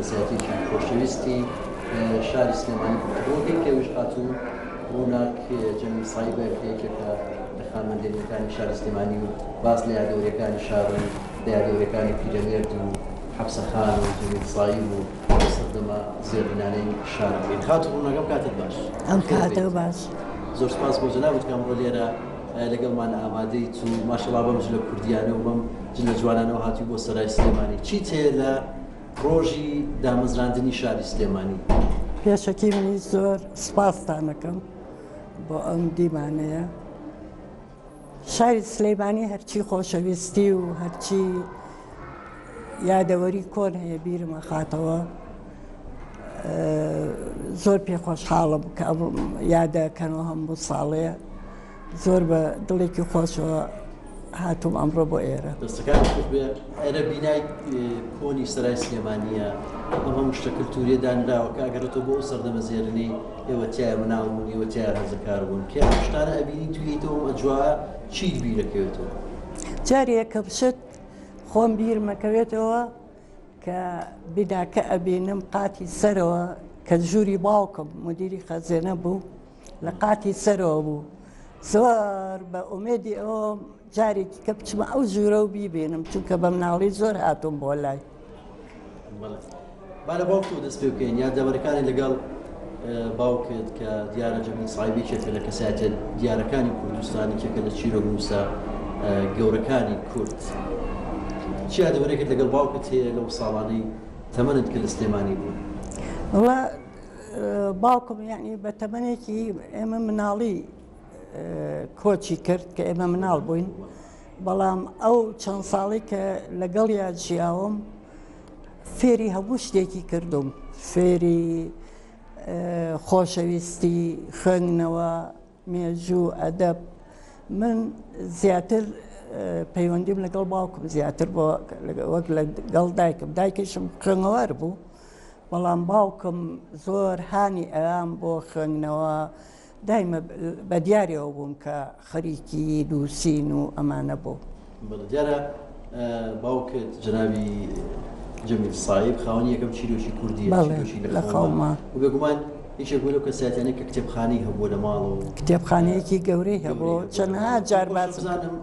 کەسایەتێکی خۆشەویستی شاری سلێمانی بۆکەی کەویش هاتوو ڕووناک جەمی سایبەرێکێکە لە خانمەندێنەکانی شاری سلێمانی و باس لە یادەوەریەکانی شار و لە یادەوەریەکانی پیرەمێرد و حەبسەخان و جەمی سایی و سەردەما زێڕبنانەی شار بکەین. خاتوو ڕووناکەم کاتت باش. ئەم کاتە باش. زۆر سپاس بۆ جەنابەت کە ئەمڕۆ لێرە لەگەڵمان ئامادەیت و ماشەڵڵا بەم جلە کوردیانە و بەم جلە جوانانەوە هاتووی بۆ سەرای سلێمانی. چیت هەیە لە ڕۆژی دامەزراندنی شاری سلێمانی؟ پێشەکی منی زۆر سپاستان دەکەم بۆ ئەم دیمانەیە. شاری سلێمانی هەرچی خۆشەویستی و هەرچی یادەوەری کۆن هەیە بیرمە خاتەوە. زۆر پێخۆشحاڵم کە ئەم یادەکەنەوە هەموو ساڵەیە. زۆر بە دڵێکی خۆشەوە هاتووم ئەمڕۆ بۆ ئێرە. دەستەکان خوش بێ ئێرە بینای کۆنی سەرای سلێمانیە ئەم هەموو شتە کەلتوریە دانراوە کە ئەگەڕێتەوە بۆ سەردەمە زێرنەی ئێوە تایە مناڵبوون ئێوە تایە هەزەکار بوون کە ئەم شتانە ئەبینی توێیتەوە ئەجوایە چیت بیرەکەوێتەوە؟ جارێکە بشت خۆم بیرمەکەوێتەوە کە بیناکە ئەبینم قاتی سەرەوە کە ژووری باوکم مدیری خەزێنە بوو لە قاتی سەرەوە بوو. زۆر بە ئومێدی ئەوە جارێکی کە بچمە ئەو ژوورە و بیبێنم چونکە بە مناڵی زۆر هاتووم بۆ لای. با لە باوکت دەست پێ بکەین یادەوەرەکانی لەگەڵ باوکت کە دیارە جەمی سایبێکێکە لە کەسایەتە دیارەکانی کوردستانی کێکە لە چیرۆک نووسە گەورەکانی کورد. چی یادەوەرێکت لەگەڵ باوکت هەیە لەو ساڵانەی تەمەنت کە لە سلێمانی بوو؟ وڵا باوکم یعنی بە تەمەنێکی ئێمە مناڵی کۆچی کرد کە ئێمە مناڵ بووین، بەڵام ئەو چەند ساڵی کە لەگەڵ یاد ژیاوم فێری هەموو شتێکی کردوم، فێری خۆشەویستی، خوێندنەوە، مێژوو، ئەدەب. من زیاتر پەیوەندیم لەگەڵ باوکم زیاتر بۆ وەک لەگەڵ دایکم. دایکیشم خوێندنەوەر بوو، بەڵام باوکم زۆر هانی ئەوام بۆ خوێندنەوە دایمە بە دیارەوە بووم کە خەریکی نووسین و ئەمانە بوو. دیارە باوکت جەنابی جەمیل سایب خاوەنی یەکەم چیرۆکی کوردیە لە خاڵما و بێگومان هیچێک بوو لەو کەسایەتیانە کە کتێبخانەی هەبووە لە ماڵ و کتێبخانەیەکی گەورەی هەبوو چەندها جار بزانم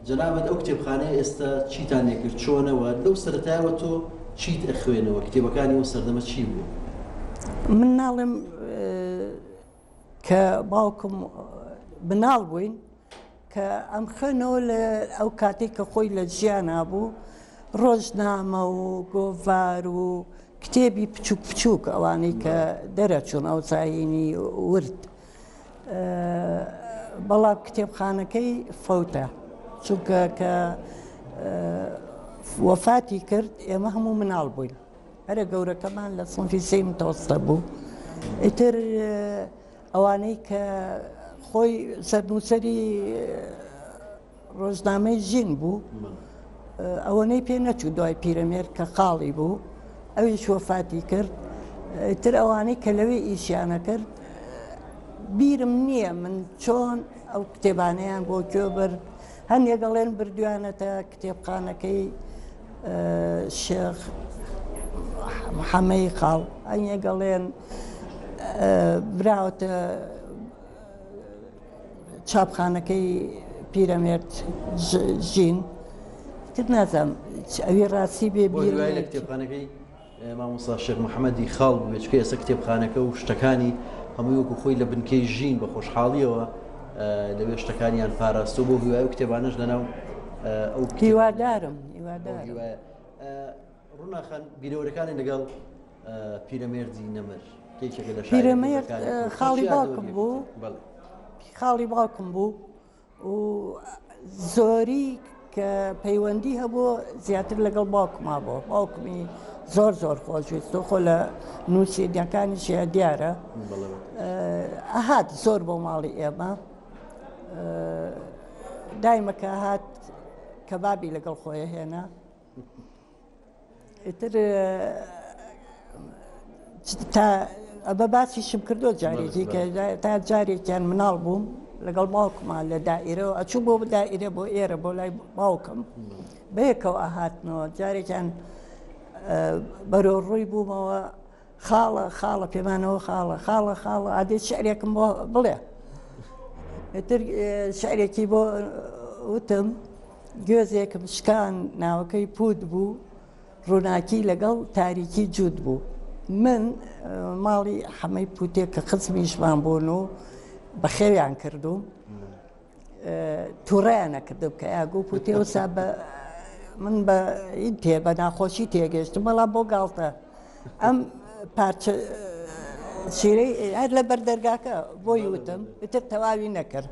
جەنابەت ئەو کتێبخانەیە ئێستا چیتان لێکرد چۆنەوە لەو سەرەتایەوە تۆ چیت ئەخوێنەوە کتێبەکانی ئەو سەردەمە چی بوو؟ من ناڵم کە باوکم بناڵ بووین کە ئەم خوێنەوە لە ئەو کاتێک کە خۆی لە ژیانە بوو ڕۆژنامە و گۆڤار و کتێبی بچووک بچووک ئەوانەی کە دەرەچوون ئەو چاینی ورد. بەڵام کتێبخانەکەی فەوتە چونکە کە وەفاتی کرد ئێمە هەموو مناڵ بووین، هەرە گەورەکەمان لە سنفی سێی متەوەسطە بوو. ئیتر ئەوانەی کە خۆی سەرنووسەری ڕۆژنامەی ژین بوو ئەوەنەی پێ نەچوو دوای پیرەمێرد کە خاڵی بوو ئەویش وەفاتی کرد. تر ئەوانەی کە لەوێ ئیشیانە کرد بیرم نییە من چۆن ئەو کتێبانەیان بۆ گوێ برد. هەندێک گەڵێن بردویانەتە کتێبخانەکەی شێخ محەممەی خاڵ، هەندێک گەڵێن براوەتە چاپخانەکەی پیرەمێرد ژین. تر نازانم ئەوی ڕاستی بێ بیر لە کتێبخانەکەی مامۆستا شێخ محەممەدی خاڵ بوو بێچکە ئێستا کتێبخانەکە و شتەکانی هەمووی وەکو خۆی لە بنکەی ژین بە خۆشحاڵیەوە لەوێ شتەکانیان پاراستۆ بۆ هیوای و کتێبانەش لەناو ئەو هیوادارم ڕووناخان بیرەوەرەکانی لەگەڵ پیرەمێردی نەمر پیرەمێرد خاڵی باوکم بوو، خاڵی باوکم بوو و زۆری کە پەیوەندی هەبوو زیاتر لەگەڵ باوکما بوو. باوکمی زۆر زۆر خۆشویست خۆ لە نووسینەکانیشیە دیارە ئەهات زۆر بۆ ماڵی ئێمە دایمەکە هات کەبابی لەگەڵ خۆیە هێنا. ئیتر ئەبە باسیشم کردو جارێکی کە تا جارێکیان مناڵ بووم لەگەڵ باوکمان لە دائیرەوە ئەچوو بۆ دائیرە بۆ ئێرە بۆ لای باوکم بەیەکەوە ئاهاتنەوە. جارێکیان بەرەو ڕووی بوومەوە خاڵە خاڵە پێمانەوە خاڵە عادێ شعرێکم بۆ بڵێ ئیتر شعرێکی بۆ وتم گوێزێکم شکان ناوەکەی پود بوو ڕووناکی لەگەڵ تاریکی جوود بوو من ماڵی حەمەی پوتێک کە خزمیشمان بوون و بە خێویان کردوم تووڕیان نەکردم کە ئاگو پوتێ وسا من بە این تێ بە ناخۆشی تێگەشتم بەڵام بۆ گاڵتە ئەم پارچە شیرەی هەر لە بەردەرگاکە بۆی وتم ئتر تەواوی نەکرد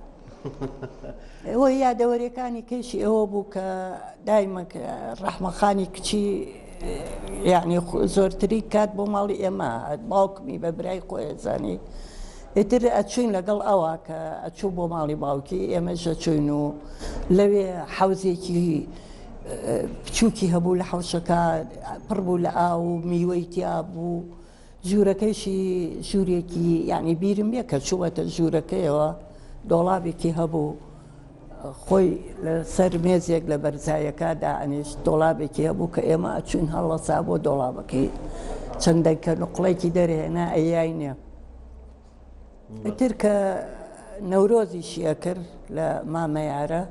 ئەوە یادەوەریەکانی کەشی ئەوە بوو کە دایمە ڕەحمەخانی کچی یعنی زۆرتری کات بۆ ماڵی ئێمە باوکمی بە برای خۆیزانی ئیتر ئەچوین لەگەڵ ئەوە کە ئەچوو بۆ ماڵی باوکی ئێمەش ئەچوین و لەوێ حەوزێکی بچووکی هەبوو لە حەوشەکە پڕ بوو لە ئاو و میوەی تیا بوو ژوورەکەیشی ژوورێکی یعنی بیرم یە کە چووەتە ژوورەکەیەوە دۆڵابێکی هەبوو خۆی لەسەر مێزێک لە بەرزایەکە دائەنیش دۆڵابێکی هەبوو کە ئێمە ئەچوین هەڵەسا بۆ دۆڵابەکەی چەندێککە نوقڵێکی دەرهێنا ئەیاینێ ئیتر کە نەورۆزیشیە کرد لە مامەیارە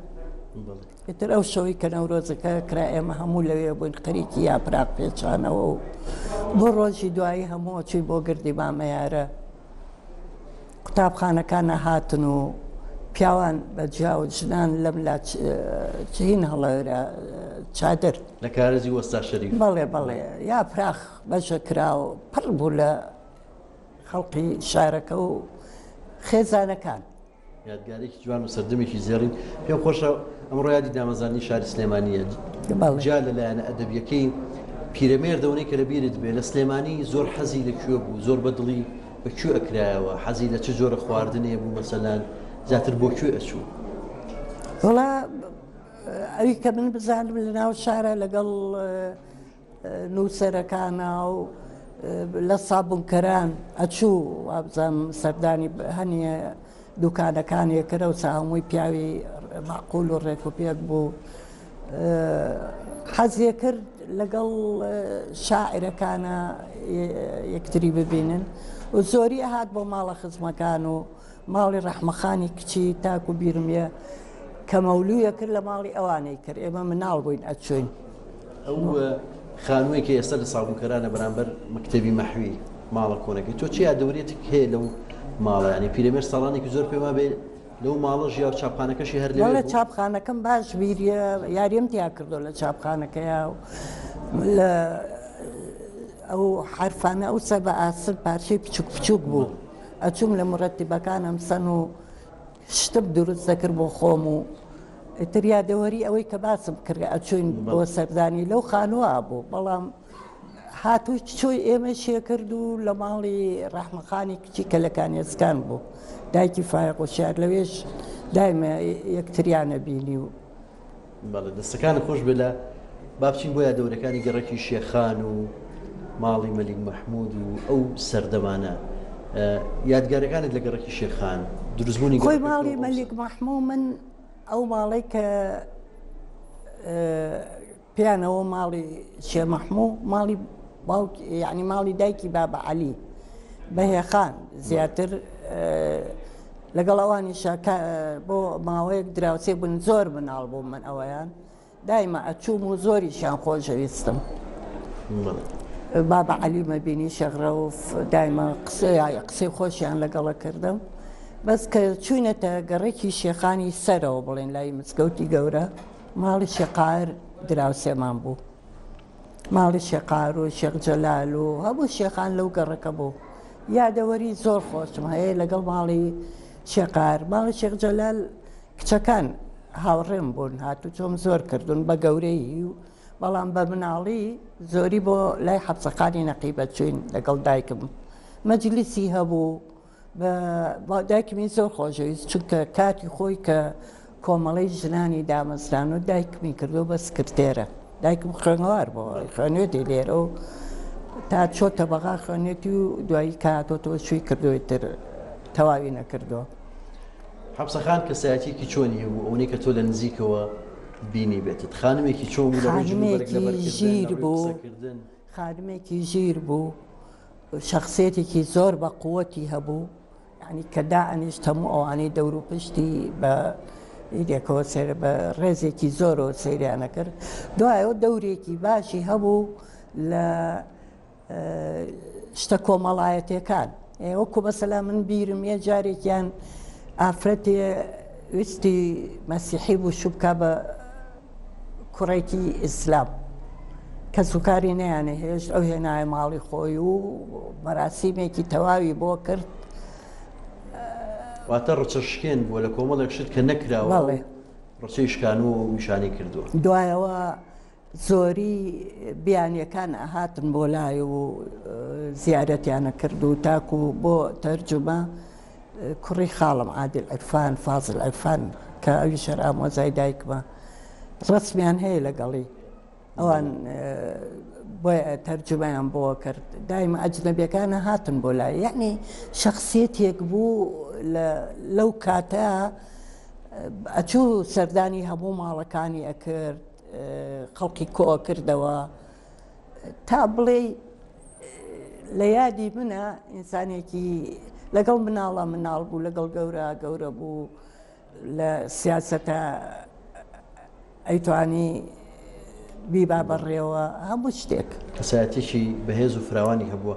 ئیتر ئەو شەوەی کە نەورۆزەکە کرا ئێمە هەموو لەوێ بووین خەریکی یاپراق پێچانەوە و بۆ ڕۆژی دوایی هەموو چووی بۆ گردی مامەیارە قوتابخانەکانە هاتن و پیاوان بە جیاو ژنان لەم لا چین هەڵەرە چادر لە کارەزی وەستا شەریف بەڵێ یا پراخ بەشە کرا و پڕ بوو لە خەڵقی شارەکە و خێزانەکان یادگارێکی جوان و سەردەمێکی زێڕین پێم خۆشە ئەمڕۆ یادی دامەزانی شاری سلێمانیە جا لەلایەنە ئەدەبیەکەی پیرەمێردەونەی کە لەبیرت بێ لە سلێمانی زۆر حەزی لەکوێ بوو زۆر بەدڵی بەکوێ ئەکرایەوە حەزی لە چ جۆرە خواردنێ بوو مەسەلەن زیاتر بۆ کوێ ئەچوو وڵا ئەوی کە من بزانم لە ناو شارە لەگەڵ نووسەرەکانە و لە سابوونکەران ئەچوو وابزانم سەردانی هەنیە دوکانەکانێکرە و هەمووی پیاوی معقول و ڕێکوپێک بوو حەزیە کرد لەگەڵ شاعرەکانە یەکتری ببینن و زۆری هات بۆ ماڵە خزمەکان و ماڵی ڕەحمەخانی کچی تاکو بیرمە کە مەولویە کرد لە ماڵی ئەوانەی کرد ئێمە مناڵ بووین ئەچوین ئەو خانوویەکە ئێستا لە سابوونکەرانە بەرامبەر مەکتەبی مەحوی ماڵە کۆنەکەی تۆ چی یادەوەریەتێک هەیە لەو ماڵە ینی پیرەمێر ساڵانێکی زۆر پێما بێ لەو ماڵە ژیا و چاپخانەکەشی هەر لە چاپخانەکەم باش بیریە یاریم تیا کردو لە چاپخانەکەیە لە ئەو حرفانە ئەو سەر بە ئاسر پارچەی بچوک بوو ئەچووم لە مرەتیبەکانم سەن و شتم دروست دەکرد بۆ خۆم و ئیتر یادەوەری ئەوەی کە باسم کرد ئەچوین بۆ سەردانی لەو خانووە بوو بەڵام هاتووی چۆی ئێمە شێ کرد و لە ماڵی ڕەحمەخانی کچی کە لە کانێسکان بوو دایکی فایق و شار لەوێش دایمە یەکتریانە بینی و بەڵێ دەستەکانە خۆش بێ لە با بچین بۆ یادەوەریەکانی گەڕێکی شێخان و ماڵی مەلیک مەحموود و ئەو سەردەمانە یادگارەکانت لە گەڕێکی شێخان دروستبوونی خۆی ماڵی مەلیک مەحموود من ئەو ماڵی کە پیانەوە ماڵی شێ مەحموود ماڵی باوکی یعنی ماڵی دایکی بابە عەلی بەهێخان زیاتر لەگەڵ ئەوانیشە بۆ ماوەیەک دراوسێ بوون زۆر مناڵ بووم من ئەوەیان دایمە ئەچووم و زۆریشیان خۆشەویستم بابە عەلی مەبینی شەغرەوف دایمە قسەی خۆشیان لەگەڵە کردم بەس کە چوینەتە گەڕێکی شێخانی سەرەوە بڵێن لای مزگەوتی گەورە ماڵی شێقار دراوسێمان بوو ماڵی شێقار و شێخ جەلال و هەموو شێخان لەو گەڕەکە بوو یادەوەری زۆر خۆشم هەیە لەگەڵ ماڵی شێقار ماڵی شێخ جەلال کچەکان هاوڕێم بوون هاتوو چۆم زۆر کردوون بە گەورەی و بەڵام بە مناڵی زۆری بۆ لای حەبسەخانی نەقیبە چوین لەگەڵ دایکم مەجلیسی هەبوو دایکمی زۆر خۆشەویست چونکە کاتی خۆی کە کۆمەڵەی ژنانی دامەزران و دایکمی کردو بە سکرتێرە دایکم خوێنەوار بۆ خوێنێتی لێرە و تا چۆتە بەغا خوێنێتی و دوایی کاتۆتەوە شووی کردوێتتر تەواوی نەکردەوە حەبسەخان کەسایەتێکی چۆنی بوو ئەوەی کە تۆ لە نزیکەوە بینی بێتت خانمێکی چۆن خانمێکی ژیر بوو خادمێکی ژیر بوو، شخصێتێکی زۆر بە قووەتی هەبوو، یعنی کە داعەنیشت هەموو ئەوانەی دەور و پشتی بە ئیدێکەوە بە ڕێزێکی زۆرەوە سەیریانە کرد. دوایەوە دەورێکی باشی هەبوو لە شتە کۆمەڵایەتیەکان. وەکو مەسەلا من بیرم یە جارێکیان ئافرەتێ ویستی مەسیحی بوو شوبکە بە کوڕێکی ئیسلام، کە سوکاری نەیانێ هێشت، ئەو هێنایە ماڵی خۆی و مەراسیمێکی تەواوی بۆ کرد. واتە ڕچەشکێن بووە لە کۆمەڵێک شت کە نەکراوە ڕچەی شکان و ویشانی کردووە. دوایەوە زۆری بیانیەکان هاتن بۆ لای و زیارەتیانە کرد و تاکو بۆ تەرجمە کوڕی خاڵم عادل عرفان فازل عرفان کە ئەوی شەر ئامۆزای دایکمە ڕسمیان هەیە لەگەڵی ئەوان بۆیە تەرجمەیان بۆ کرد. دایمە ئەجنەبیەکانە هاتن بۆ لای، یعنی شخصیەتێک بوو لەو کاتە ئەچوو سەردانی هەموو ماڵەکانی ئەکرد، خەڵکی کۆ کردەوە، تا بڵێ لە یادی منە ئینسانێکی لەگەڵ مناڵە مناڵ بوو، لەگەڵ گەورە بوو، لە سیاسەتە ئەیتوانی بیبا بەڕێوە هەموو شتێک. کەسایەتێکی بەهێز و فراوانی هەبووە.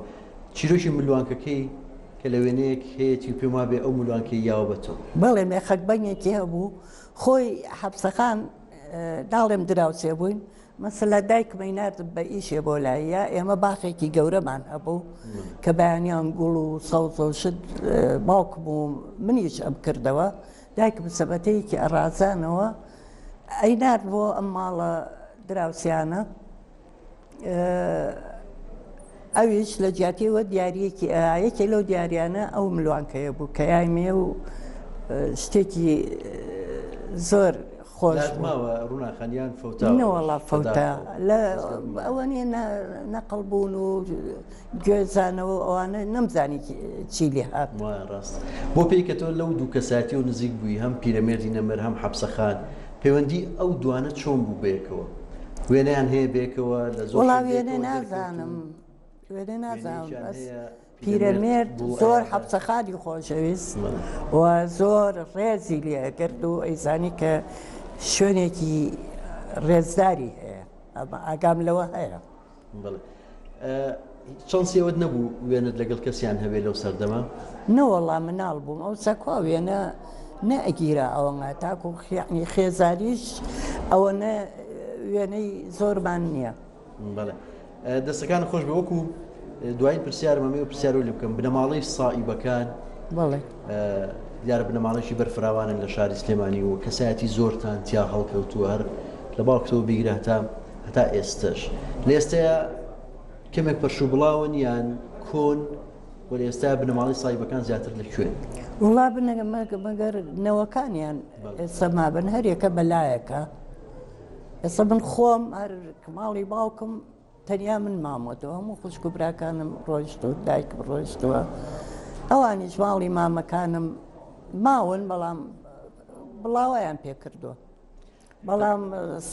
چیرۆکی ملوانکەکەی کە لە وێنەیەک هەیەی پێم وابێ ئەو ملوانکەی یاوە بە تۆ. بەڵێ مێخەک بەنگێکی هەبوو، خۆی حەبسەخان داڵێم دراوسێ بووین، مەسەلا دایکمەی نردم بە ئیشێ بۆ لایە، ئێمە باخێکی گەورەمان هەبوو کە بەیانیان گوڵ و سەوز و شت باوکم و منیش ئەم کردەوە. دایکم سەبەتەیەکی ئەڕازانەوە ئەی نرد بۆ ئەم ماڵە دراوسیانە، ئەویش لە جیاتیەوە دیارەکی یەکێ لەو دیاریانە ئەو ملوانکەیە بوو کە یایمێ و شتێکی زۆر خۆش ماوە ڕووناخەنیان نەوەڵا فەوتە لە ئەوەنیە نەقڵ بوون و گوێزانەوە ئەوانە نەمزانی چی لێ هات. ڕاست بۆ پێی کە تۆ لەو دوو کەساتی و نزیک بووی، هەم پیرەمێردی نەمەر هەم حەبسەخان، پەیوەندی ئەو دوانە چۆن بوو بەیەکەوە؟ وێنەیان هەیە بێکەوە لە زۆر وڵا وێنە نازانم پیرەمێرد زۆر حەبسەخانی خۆشەویست و زۆر ڕێزی لێکرد و ئەیزانی کە شوێنێکی ڕێزداری هەیە، ئاگام لەوە هەیە. چەندسیەوەت نەبوو وێنت لەگەڵ کەسیان هەبێ لەو سەردەما؟ نەوەڵا مناڵ بووم، ئەو سەکوا وێنە نەئەگیرا ئەوەنە تاکو یعنی خێزاریش ئەوە وێنەی زۆرمان نییە. بەڵێ دەستەکان خۆش بە وەکو دوای پرسیارمەمێ و پرسیار لێ بکەم، بنەماڵەی سائیبەکان بەڵێ دیارە بنەماڵێکی بەرفراوانن لە شاری سلێمانی و کەسایەتی زۆرتان تیا هەڵکەوتووە، هەر لە باوکتەوە بیگرە هەتا ئێستش. لە ئێستەیە کەمێک پەرشوو بڵاون یان کۆن وە لە ئێستا بنەماڵی سائیبەکان زیاتر لەکوێن؟ وڵا مەگەر نەوەکانیان ئێستا مابن هەرێکە بەلایەکە. ئێستا من خۆم هەر ماڵی باوکم تەنیا من مامۆتەوە، هەموو خوشک و براکانم ڕۆیشتووە، دایکم ڕۆیشتووە، ئەوانیش ماڵی مامەکانم ماون، بەڵام بڵاوایان پێ کردووە. بەڵام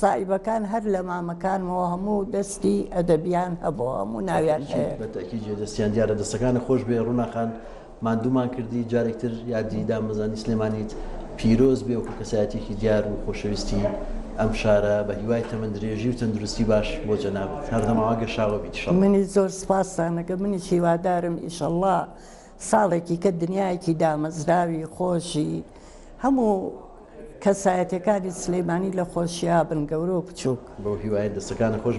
سائیبەکان هەر لە مامەکانمەوە هەموو دەستی ئەدەبیان هەبووە، هەموو ناویان هەیە. بەتەکی جێدەستیان دیارە دەستەکانە خۆش بێ. ڕووناخان ماندوومان کردی، جارێکتر یادی دامەزانی سلێمانیت پیرۆز بێ وەکو کەسایەتێکی دیار و خۆشەویستی ئەم شارە بە هیوای تەمەندرێژی و تەندروستی باش بۆ جەنابەت هەردەماوە گەشاوە بیت. منی زۆر سپاسانەکە، منیش هیوادارم ئیشەڵڵا ساڵێکی کە دنیایەکی دامەزراوی خۆشی هەموو کەسایەتەکانی سلێمانی لە خۆشییا بن، گەورە و بچووک. بۆ هیوای دەستەکانە خۆش بێ.